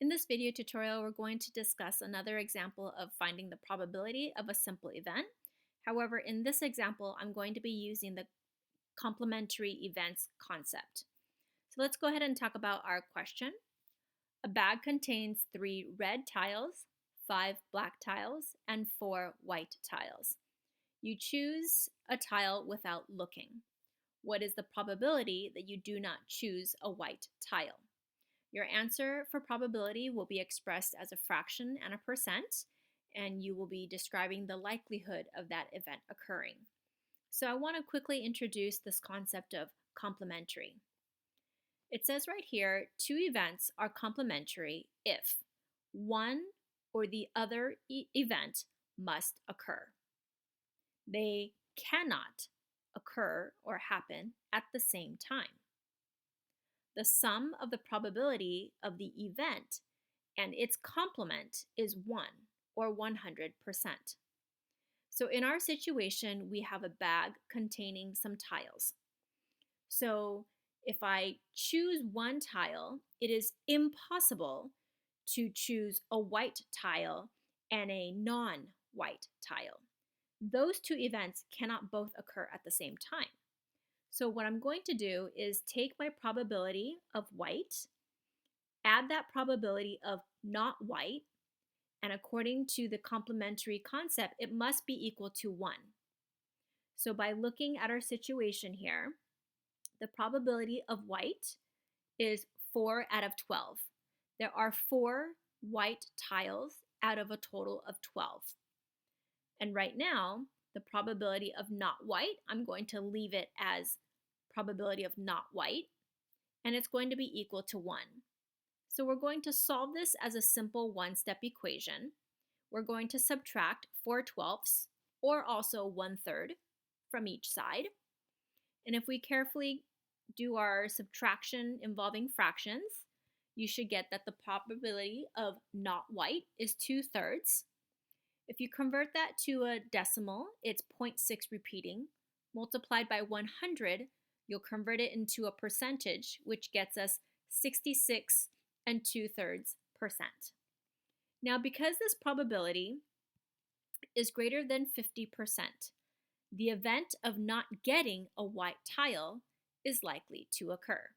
In this video tutorial, we're going to discuss another example of finding the probability of a simple event. However, in this example, I'm going to be using the complementary events concept. So let's go ahead and talk about our question. A bag contains 3 red tiles, 5 black tiles, and 4 white tiles. You choose a tile without looking. What is the probability that you do not choose a white tile? Your answer for probability will be expressed as a fraction and a percent, and you will be describing the likelihood of that event occurring. So I want to quickly introduce this concept of complementary. It says right here, 2 events are complementary if one or the other event must occur. They cannot occur or happen at the same time. The sum of the probability of the event and its complement is 1, or 100%. So in our situation, we have a bag containing some tiles. So if I choose one tile, it is impossible to choose a white tile and a non-white tile. Those 2 events cannot both occur at the same time. So what I'm going to do is take my probability of white, add that probability of not white, and according to the complementary concept, it must be equal to 1. So by looking at our situation here, the probability of white is 4 out of 12. There are 4 white tiles out of a total of 12. And right now, the probability of not white, I'm going to leave it as probability of not white, and it's going to be equal to 1. So we're going to solve this as a simple one-step equation. We're going to subtract 4/12, or also 1/3 from each side. And if we carefully do our subtraction involving fractions, you should get that the probability of not white is 2/3. If you convert that to a decimal, it's 0.6 repeating. Multiplied by 100, you'll convert it into a percentage, which gets us 66 2/3%. Now, because this probability is greater than 50%, the event of not getting a white tile is likely to occur.